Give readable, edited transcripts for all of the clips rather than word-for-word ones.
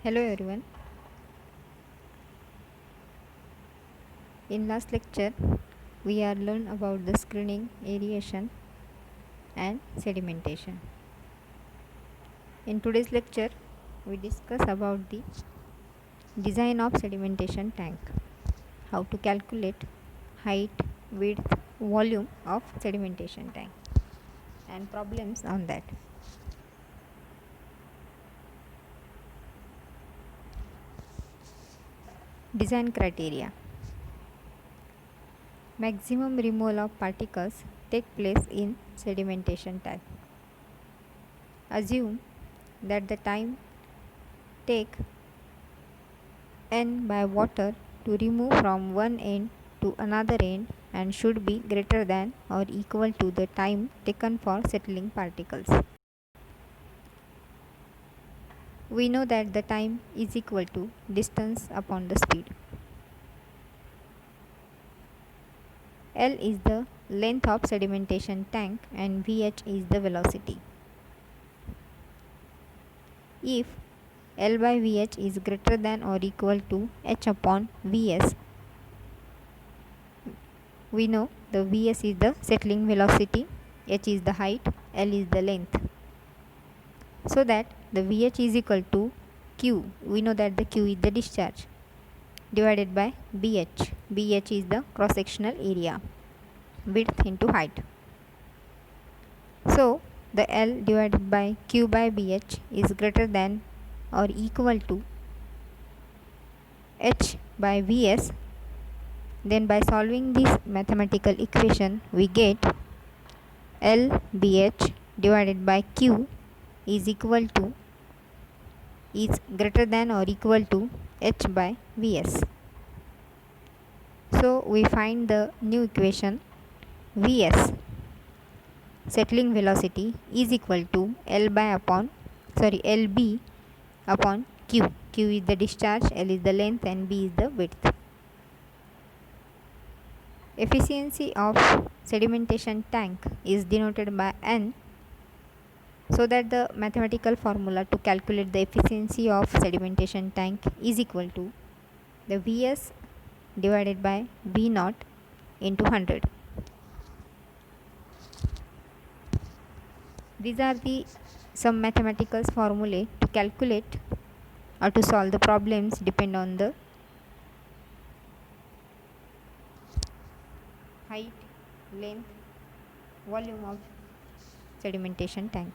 Hello everyone. In last lecture, we are learned about the screening, aeration and sedimentation. In today's lecture, we discuss about the design of sedimentation tank, how to calculate height, width, volume of sedimentation tank and problems on that. Design criteria. Maximum removal of particles take place in sedimentation tank. Assume that the time take n by water to remove from one end to another end and should be greater than or equal to the time taken for settling particles. We know that the time is equal to distance upon the speed. L is the length of sedimentation tank and Vh is the velocity. If L by Vh is greater than or equal to h upon Vs, we know the Vs is the settling velocity, h is the height, L is the length. So that the Vh is equal to Q. We know that the Q is the discharge divided by BH. BH is the cross sectional area, width into height. So the L divided by Q by BH is greater than or equal to H by Vs. Then by solving this mathematical equation, we get LBH divided by Q is equal to is greater than or equal to H by Vs. So we find the new equation Vs settling velocity is equal to LB upon Q. Q is the discharge, L is the length and B is the width. Efficiency of sedimentation tank is denoted by N, so that the mathematical formula to calculate the efficiency of sedimentation tank is equal to the Vs divided by V naught into 100. These are the some mathematical formulae to calculate or to solve the problems depend on the height, length, volume of sedimentation tank.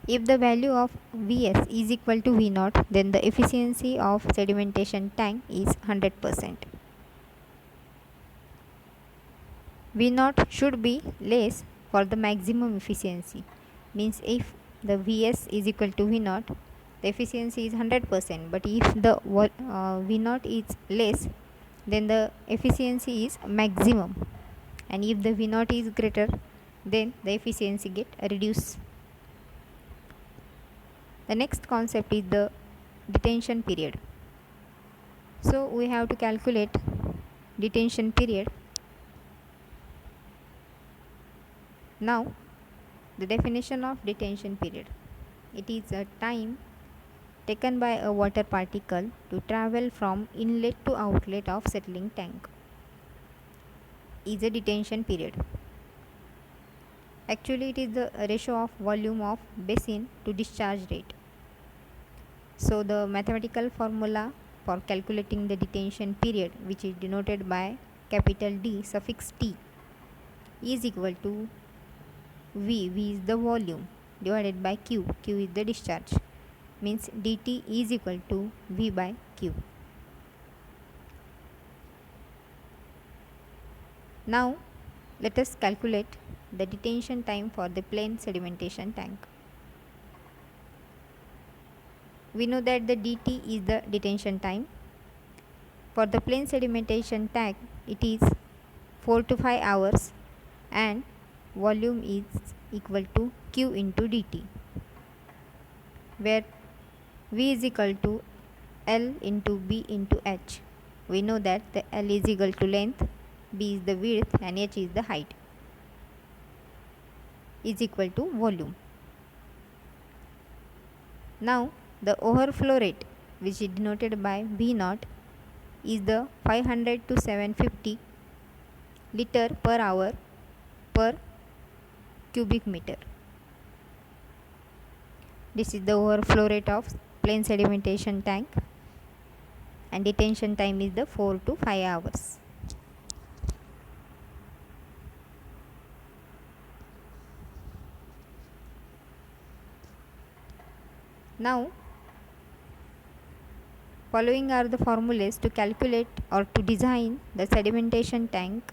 If the value of Vs is equal to V naught, then the efficiency of sedimentation tank is 100%. V naught should be less for the maximum efficiency. Means if the Vs is equal to V naught, the efficiency is 100%. But if the V naught is less, then the efficiency is maximum. And if the V naught is greater, then the efficiency get reduced. The next concept is the detention period. So we have to calculate detention period. Now the definition of detention period. It is a time taken by a water particle to travel from inlet to outlet of settling tank is a detention period. Actually it is the ratio of volume of basin to discharge rate. So the mathematical formula for calculating the detention period, which is denoted by capital D suffix T, is equal to V is the volume, divided by Q is the discharge, means dt is equal to V by Q. Now let us calculate the detention time for the plain sedimentation tank. We know that the dt is the detention time. For the plain sedimentation tank, it is 4 to 5 hours and volume is equal to Q into dt, where V is equal to L into B into H. We know that the L is equal to length, B is the width and H is the height, is equal to volume. Now the overflow rate, which is denoted by V naught, is the 500 to 750 liter per hour per cubic meter. This is the overflow rate of plain sedimentation tank, and detention time is the 4 to 5 hours. Now, following are the formulas to calculate or to design the sedimentation tank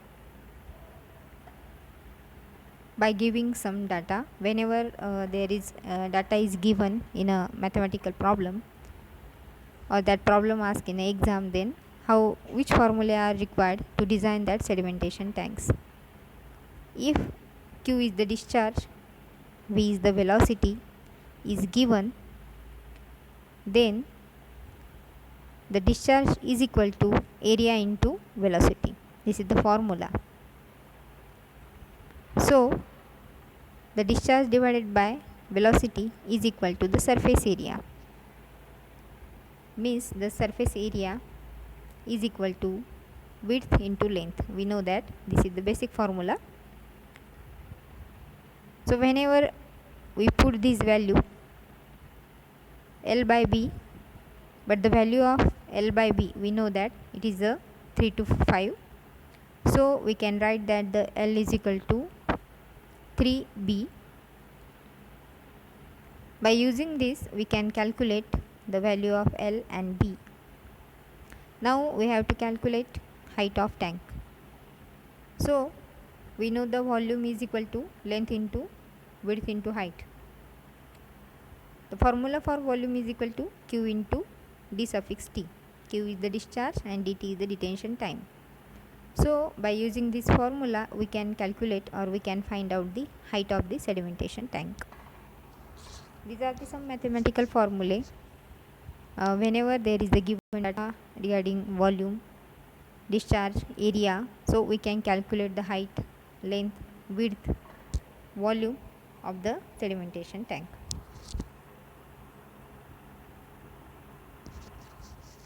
by giving some data. Whenever there is data is given in a mathematical problem, or that problem asked in an exam, then which formula are required to design that sedimentation tanks. If Q is the discharge, V is the velocity is given, then the discharge is equal to area into velocity. This is the formula. So the discharge divided by velocity is equal to the surface area. Means the surface area is equal to width into length. We know that this is the basic formula. So whenever we put this value L by B, but the value of L by B, we know that it is a 3 to 5. So we can write that the L is equal to 3B. By using this, we can calculate the value of L and B. Now we have to calculate height of tank. So we know the volume is equal to length into width into height. The formula for volume is equal to Q into D suffix T. Q is the discharge and dt is the detention time. So by using this formula, we can calculate or we can find out the height of the sedimentation tank. These are some mathematical formulae. Whenever there is a given data regarding volume, discharge, area, so we can calculate the height, length, width, volume of the sedimentation tank.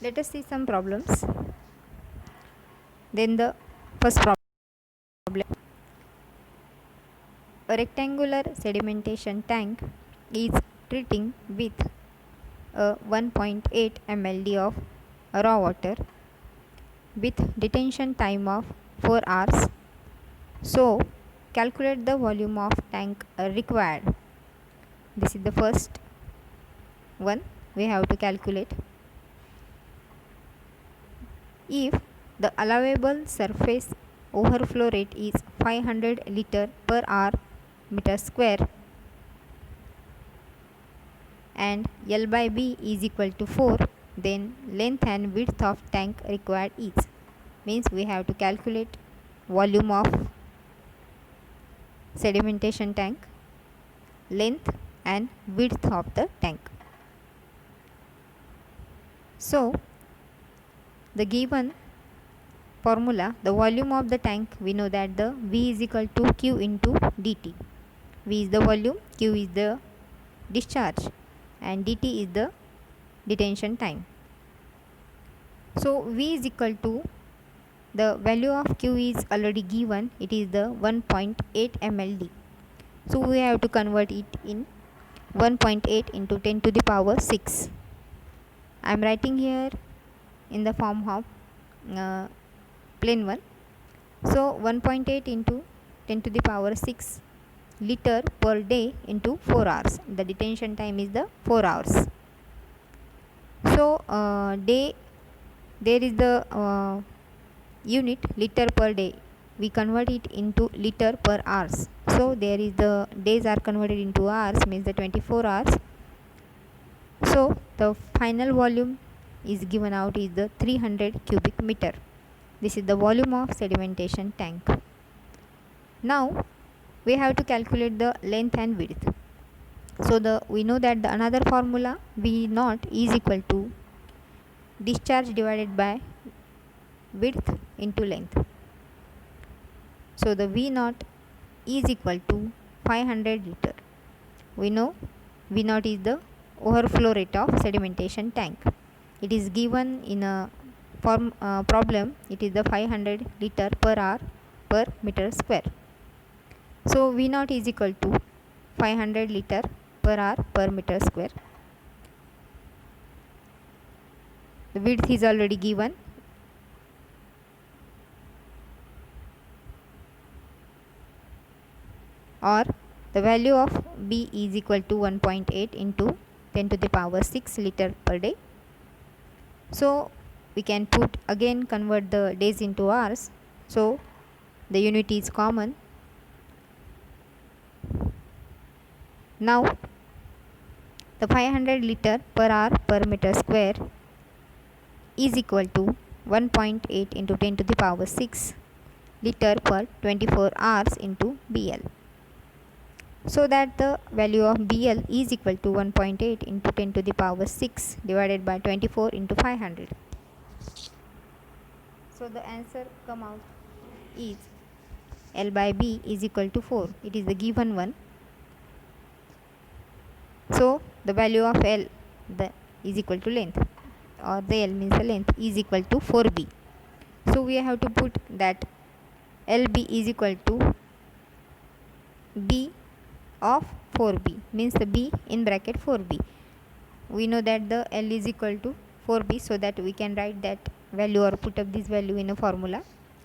Let us see some problems. Then the first problem. A rectangular sedimentation tank is treating with a 1.8 mld of raw water with detention time of 4 hours. So calculate the volume of tank required. This is the first one we have to calculate. If the allowable surface overflow rate is 500 liter per hour meter square and L by B is equal to 4, then length and width of tank required is. Means we have to calculate volume of sedimentation tank, length and width of the tank. So the given formula, the volume of the tank, we know that the V is equal to Q into dt. V is the volume, Q is the discharge and dt is the detention time. So V is equal to, the value of Q is already given, it is the 1.8 mld. So we have to convert it in 1.8 into 10 to the power 6. I am writing here in the form of plain one. So 1.8 into 10 to the power 6 liter per day into 4 hours. The detention time is the 4 hours. So day, there is the unit liter per day. We convert it into liter per hours. So there is the days are converted into hours, means the 24 hours. So the final volume is given out is the 300 cubic meter. This is the volume of sedimentation tank. Now we have to calculate the length and width. So we know that the another formula, V naught is equal to discharge divided by width into length. So the V naught is equal to 500 liter. We know V naught is the overflow rate of sedimentation tank. It is given in a problem. It is the 500 liter per hour per meter square. So V naught is equal to 500 liter per hour per meter square. The width is already given. Or the value of B is equal to 1.8 into 10 to the power 6 liter per day. So we can convert the days into hours. So the unit is common. Now the 500 liter per hour per meter square is equal to 1.8 into 10 to the power 6 liter per 24 hours into BL. So that the value of BL is equal to 1.8 into 10 to the power 6 divided by 24 into 500. So the answer come out is L by B is equal to 4. It is the given one. So the value of L is equal to length, or the L means the length, is equal to 4B. So we have to put that LB is equal to B of 4B, means the B in bracket 4B. We know that the L is equal to 4B, so that we can write that value or put up this value in a formula.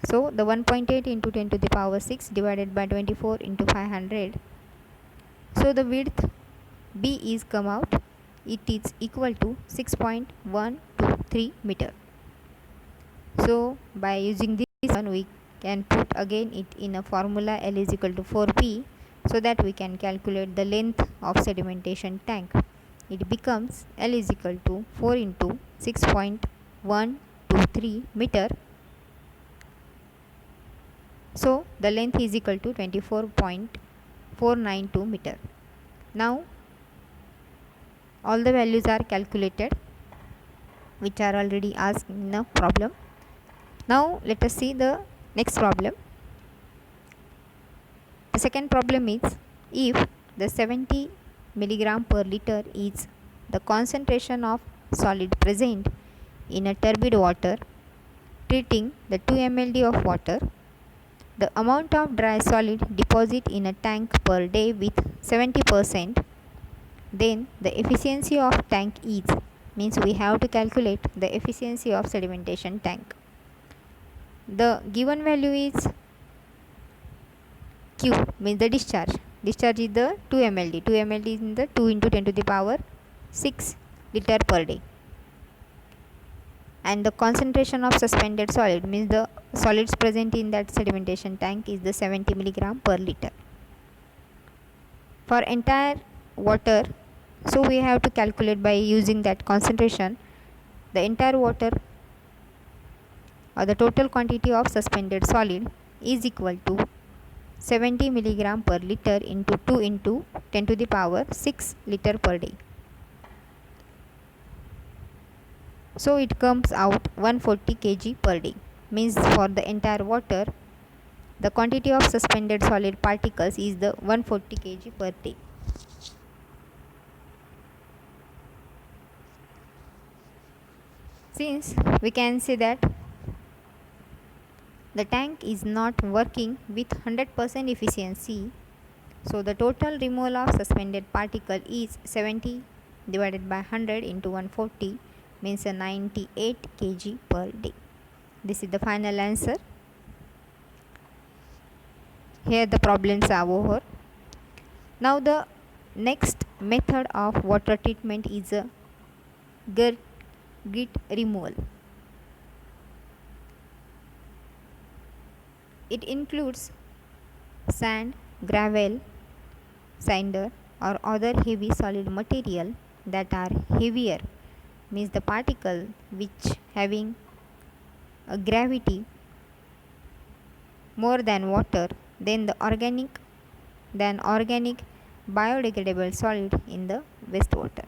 So the 1.8 into 10 to the power 6 divided by 24 into 500. So the width B is come out. It is equal to 6.123 meter. So by using this one, we can put again it in a formula L is equal to 4P, so that we can calculate the length of sedimentation tank. It becomes L is equal to 4 into 6.123 meter. So the length is equal to 24.492 meter. Now all the values are calculated, which are already asked in the problem. Now let us see the next problem. The second problem is, if the 70 milligram per liter is the concentration of solid present in a turbid water treating the 2 mld of water, the amount of dry solid deposit in a tank per day with 70%, then the efficiency of tank is, means we have to calculate the efficiency of sedimentation tank. The given value is Q, means the discharge. Discharge is the 2 mld. 2 mld is in the 2 into 10 to the power 6 liter per day. And the concentration of suspended solid, means the solids present in that sedimentation tank, is the 70 milligram per liter. For entire water, so we have to calculate by using that concentration. The entire water, or the total quantity of suspended solid, is equal to 70 milligram per liter into 2 into 10 to the power 6 liter per day. So it comes out 140 kg per day, means for the entire water the quantity of suspended solid particles is the 140 kg per day. Since we can say that the tank is not working with 100% efficiency, so the total removal of suspended particle is 70 divided by 100 into 140, means 98 kg per day. This is the final answer. Here the problems are over. Now the next method of water treatment is a grit removal. It includes sand, gravel, cinder or other heavy solid material that are heavier, means the particle which having a gravity more than water than organic biodegradable solid in the wastewater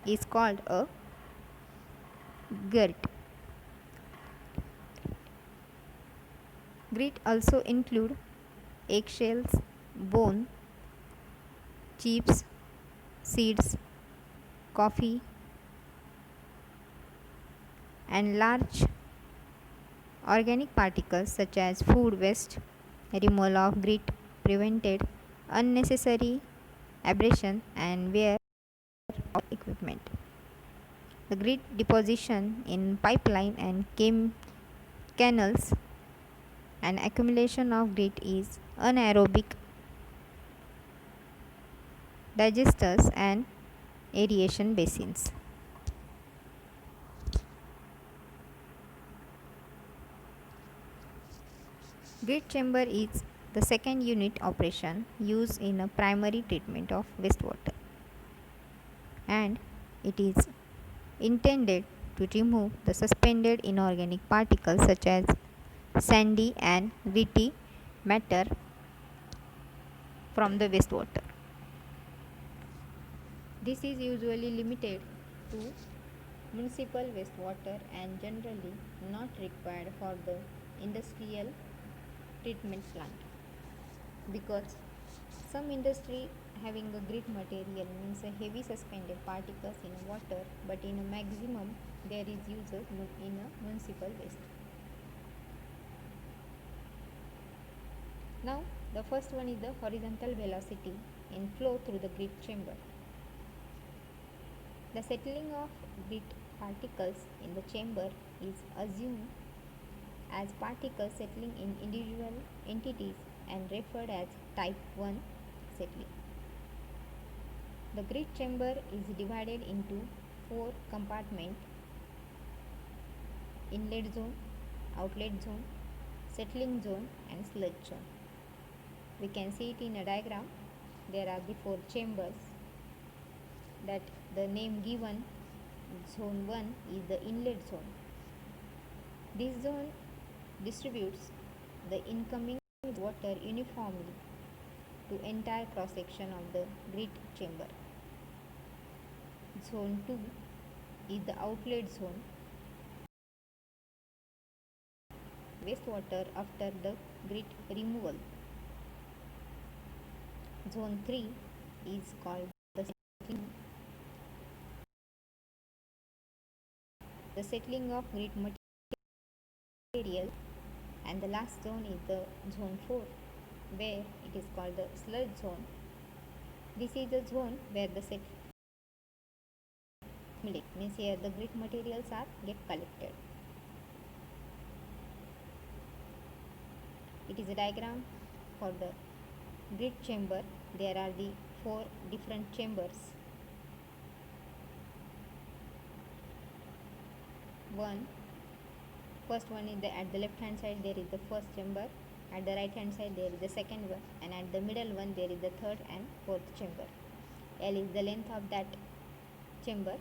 is called a grit. Grit also include eggshells, bone, chips, seeds, coffee, and large organic particles such as food waste. Removal of grit prevented unnecessary abrasion and wear of equipment. The grit deposition in pipeline and canals and accumulation of grit is anaerobic digesters and aeration basins. Grit chamber is the second unit operation used in a primary treatment of wastewater, and it is intended to remove the suspended inorganic particles such as sandy and gritty matter from the wastewater. This is usually limited to municipal wastewater and generally not required for the industrial treatment plant, because some industry having a grit material means a heavy suspended particles in water, but in a maximum there is used in a municipal waste. Now the first one is the horizontal velocity in flow through the grit chamber. The settling of grit particles in the chamber is assumed as particles settling in individual entities and referred as type 1 settling. The grit chamber is divided into 4 compartments: inlet zone, outlet zone, settling zone and sludge zone. We can see it in a diagram. There are the 4 chambers, that the name given zone 1 is the inlet zone. This zone distributes the incoming water uniformly to entire cross section of the grit chamber. Zone 2 is the outlet zone, wastewater after the grit removal. Zone 3 is called the settling of grit material, and the last zone is the zone 4, where it is called the sludge zone. This is the zone where the means here the grit materials are get collected. It is a diagram for the grit chamber. There are the 4 different chambers. First one is at the left hand side there is the first chamber, at the right hand side there is the second one, and at the middle one there is the third and fourth chamber. L is the length of that chamber.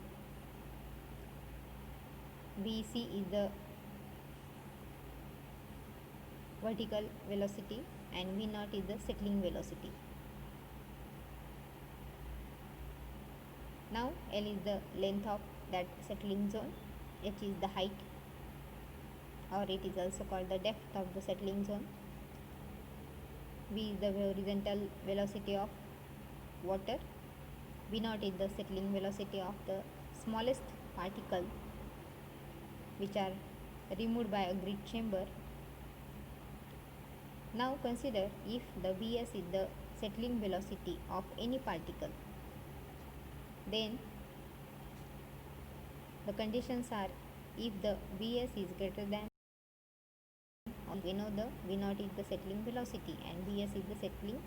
BC is the vertical velocity and V0 is the settling velocity. Now L is the length of that settling zone, H is the height, or it is also called the depth of the settling zone. V is the horizontal velocity of water. V0 is the settling velocity of the smallest particle which are removed by a grit chamber. Now consider if the Vs is the settling velocity of any particle, then the conditions are if the Vs is greater than, we know the V0 is the settling velocity and Vs is the settling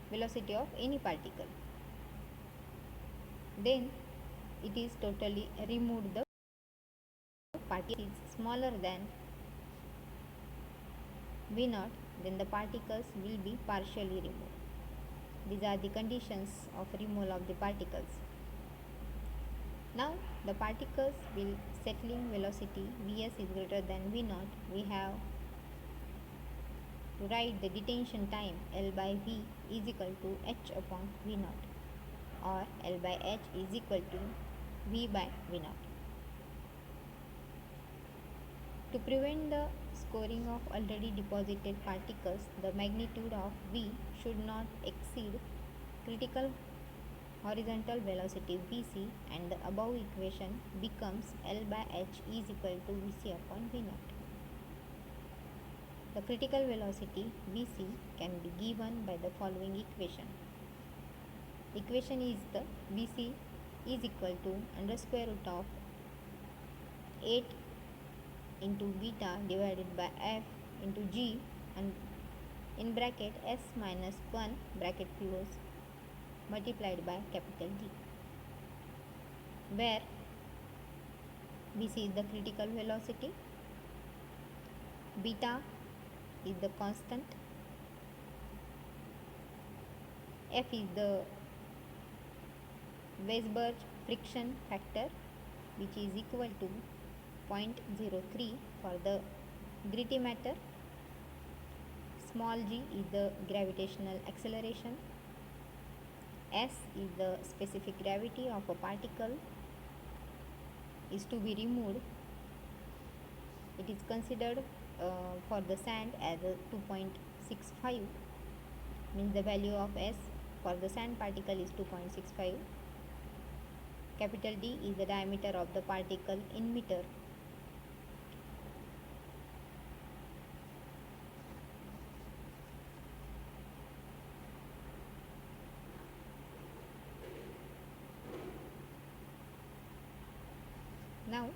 velocity of any particle, then it is totally removed. The particle is smaller than V0, then the particles will be partially removed. These are the conditions of removal of the particles. Now the particles will settling velocity Vs is greater than V0. We have to write the detention time L by V is equal to H upon V0, or L by H is equal to V by V0. To prevent the scoring of already deposited particles, the magnitude of V should not exceed critical horizontal velocity Vc, and the above equation becomes L by H is equal to Vc upon V naught. The critical velocity Vc can be given by the following equation. Equation is the Vc is equal to under square root of 8 into beta divided by f into g, and in bracket s minus 1 bracket close multiplied by capital D, where Vc is the critical velocity, beta is the constant, f is the Weisberg friction factor, which is equal to 0.03 for the gritty matter, small g is the gravitational acceleration, s is the specific gravity of a particle is to be removed. It is considered for the sand as a 2.65, means the value of s for the sand particle is 2.65. Capital D is the diameter of the particle in meter. Now,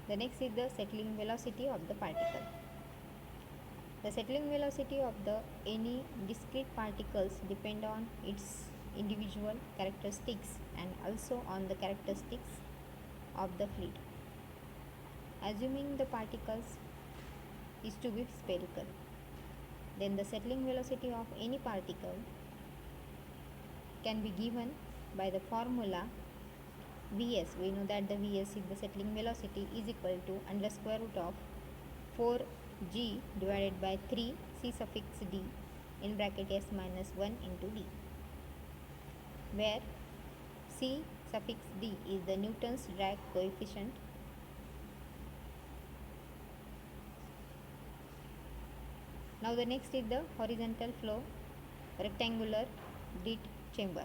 the next is the settling velocity of the particle. The settling velocity of the any discrete particles depend on its individual characteristics and also on the characteristics of the fluid. Assuming the particles is to be spherical, then the settling velocity of any particle can be given by the formula Vs. We know that the Vs is the settling velocity is equal to under square root of 4g divided by 3 c suffix d in bracket s minus 1 into d, where c suffix d is the Newton's drag coefficient. Now the next is the horizontal flow rectangular grit chamber.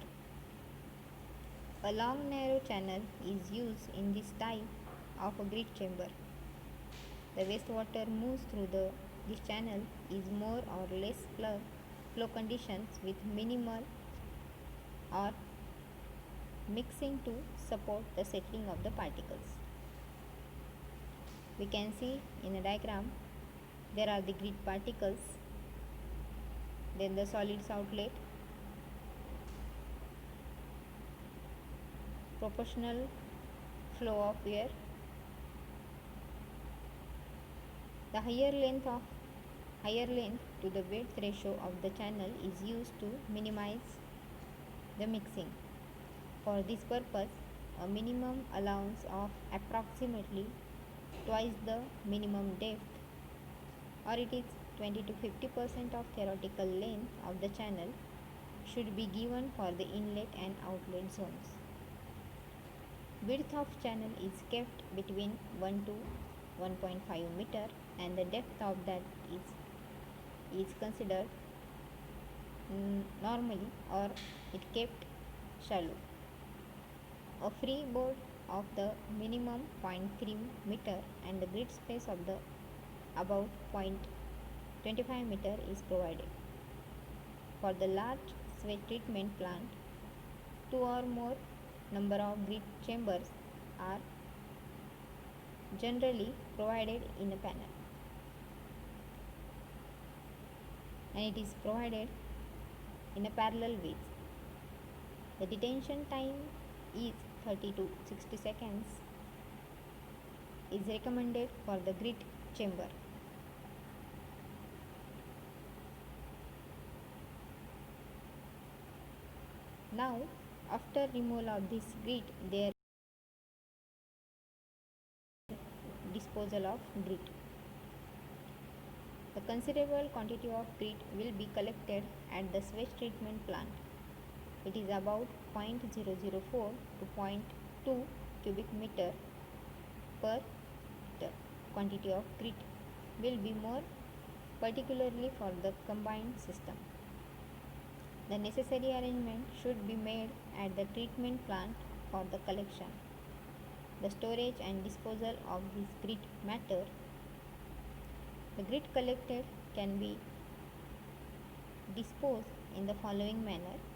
A long narrow channel is used in this type of a grit chamber. The wastewater moves through this channel is more or less flow conditions with minimal or mixing to support the settling of the particles. We can see in a diagram there are the grit particles, then the solids outlet, proportional flow of air. The higher length to the width ratio of the channel is used to minimize the mixing. For this purpose, a minimum allowance of approximately twice the minimum depth, or it is 20 to 50% of theoretical length of the channel, should be given for the inlet and outlet zones. Width of channel is kept between 1 to 1.5 meter, and the depth of that is considered normally, or it kept shallow. A free bore of the minimum 0.3 meter and the grid space of the about 0.25 meter is provided. For the large sewage treatment plant, 2 or more number of grit chambers are generally provided in a panel, and it is provided in a parallel ways. The detention time is 30 to 60 seconds is recommended for the grit chamber. Now, after removal of this grit, there disposal of grit. The considerable quantity of grit will be collected at the sewage treatment plant. It is about 0.004 to 0.2 cubic meter per liter. quantity of grit will be more particularly for the combined system. The necessary arrangement should be made at the treatment plant for the collection, the storage and disposal of this grit matter. The grit collected can be disposed in the following manner.